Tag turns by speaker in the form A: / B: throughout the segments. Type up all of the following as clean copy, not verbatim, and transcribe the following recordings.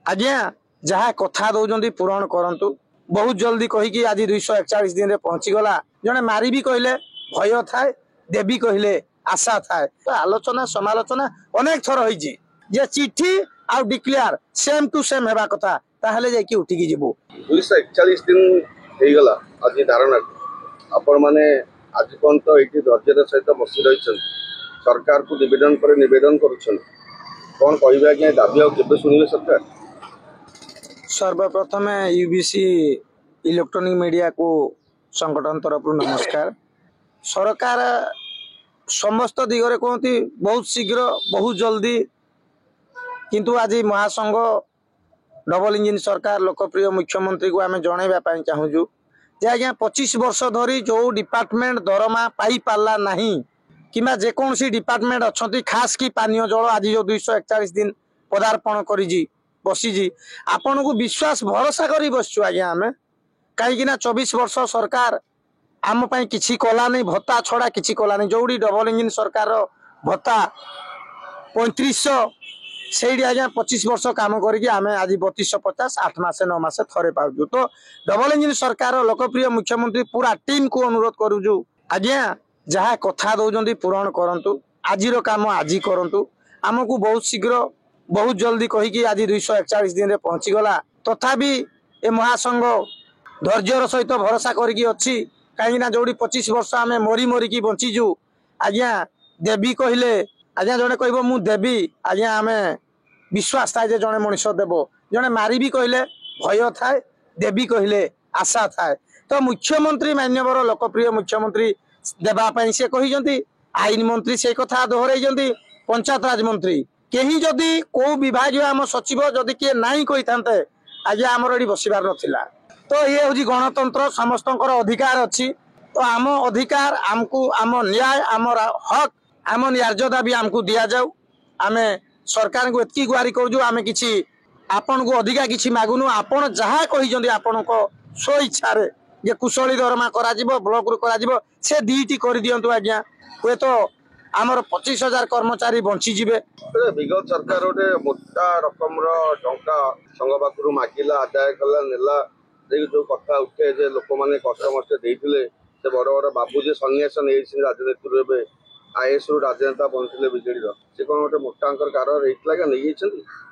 A: आज्ञा जहाँ कथा दौरान पूरण करंतु बहुत जल्दी कहीकि आज 241 दिन में पहुंची गला जड़े मारी भी कहले भय थाए देवी कहले आशा थाए तो आलोचना समालोचना अनेक थर होईची जे चिट्ठी आ डिक्लेयर सेम टू सेम हेबा कथा ताहले जाई उठिकी जीवु
B: 241 दिन हो गला आज धारणा आपण माने आज पर्यंत ये धैर्य सहित बसी रही सरकार को निवेदन करुछन कौन कहबे आज्ञा दाबी आ केबे सुनिबे सरकार
A: सर्वप्रथम यूबीसी इलेक्ट्रॉनिक मीडिया को संगठन तरफ नमस्कार सरकार समस्त दिगरे कहती बहुत शीघ्र बहुत जल्दी किंतु आज महासंघ डबल इंजिन सरकार लोकप्रिय मुख्यमंत्री को आम जनइबा चाहूँ जे आज्ञा 25 वर्ष धरी जो डिपार्टमेंट दरमा पाई पारला नहीं किंबा जेकोसी डिपार्टमेंट अच्छा खास की पानीय जल आज जो 241 दिन पदार्पण करी बसीजी आपण को विश्वास भरोसा करी बसचु आज्ञा आम कहीं 24 वर्ष सरकार आम किसी कला नहीं भत्ता छड़ा किसी कला नहीं जोड़ी डबल इंजिन सरकार भत्ता 3500 से आज्ञा 25 वर्ष काम करके आम आज 3250 8 मासे 9 मासे थरे पाऊँ तो डबल इंजिन सरकार लोकप्रिय मुख्यमंत्री पूरा टीम को अनुरोध करूँ आज्ञा जहाँ कथा दौरान पूरण करंतु आज काम आज करंतु आमको बहुत शीघ्र बहुत जल्दी कहीकि आज 241 दिन में पहुंची गला तथापि ए महासंघ धैर्यर सहित भरोसा करके अच्छी कहीं जोड़ी 25 वर्ष आम मरी मरिकी बंचीजु आज्ञा देवी कहले आज्ञा जड़े कह मु देवी आज्ञा आम विश्वास थाए जड़े मनीष देव जड़े मारी भी कहले भय थाए देवी कहले आशा थाए तो मुख्यमंत्री मान्यवर लोकप्रिय मुख्यमंत्री देवाई से कही आईन मंत्री से कथा दोहराई पंचायत राज मंत्री कहीं जदि को विभाग आम सचिव जदि किए नाई कही था आज आमर ये बसबार नाला तो ये हूँ गणतंत्र समस्त अधिकार अच्छी तो आम अधिकार आमको आम न्याय आम हक आम न्यायदा भी आमको दि जाऊ आम सरकार को एतकी गुहारी करूँ आम कि आपण को अधिका किसी मागुनु आपण जहाँ कही आपण स्व इच्छा जे कुशली दरमा करा ब्लॉक रू करा से दीटी कर दिंतु आज्ञा हे तो आमर 25,000 कर्मचारी बंची जीवे
B: विगत सरकार गोटे मोटा रकम टंका संघ पाखु मागिला आदाय कला नेला जो कथा उठे जे लोक मैंने कष्ट मष्ट देते से बड़ बड़ बाबू जे सन्यास नहीं राजनीति आईएस रु राजनेता बनते विजेडी से कौन गोटे मोटा कार नहीं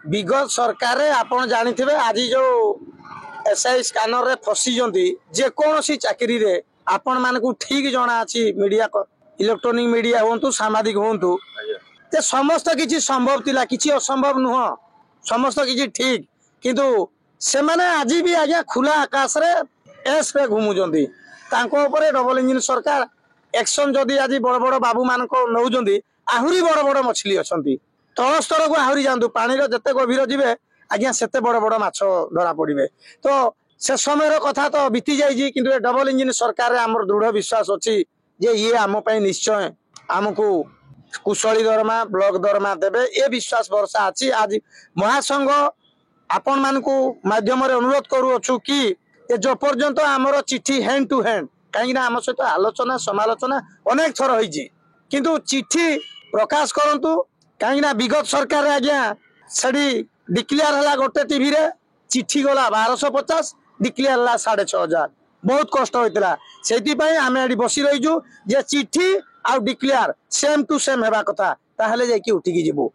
A: विगत सरकार आपड़ जानी आज जो एसआई स्कानर रे फसी जेकोसी चाकरी रे आपण मानकु ठीक जना अच्छी मीडिया इलेक्ट्रॉनिक मीडिया हूँ सामाजिक हूँ समस्त किसी संभव थिला किसी असंभव नुह समस्त किसी ठीक किंतु से माने आज भी आज्ञा खुला आकाश रे एस पे घुमुचंती डबल इंजिन सरकार एक्शन जदि आज बड़ बड़ बाबू मान नौ आहरी बड़ बड़ मछली अच्छा तल स्तर को आहरी जातु पानी जिते गभीर जीवे आज्ञा से बड़ बड़ माछ धरा पड़े तो से समय कथा तो बीती जाइए डबल इंजिन सरकार आमर दृढ़ विश्वास अच्छी जे ये आम निश्चय आमको कुशली दरमा ब्लॉक दरमा देवे ये विश्वास भरोसा अच्छी आज महासंघ आपण मानकु माध्यम अनुरोध करूँ कि जो पर्यंत आमर चिट्ठी हैंड टू हैंड कहीं आम सहित आलोचना समालोचना अनेक थर होईची किंतु चिट्ठी प्रकाश करंतु कहीं विगत सरकार आज्ञा से डिक्लेयर है गोटे टीवी रे चिट्ठी गला 1250 डिक्लेयर है 6500 बहुत कष्ट होता से आम ये बसी रहीजु जे चिट्ठी आ डिक्लेयर सेम टू सेम हेबा कथा ताहले जाई उठिकी जीवु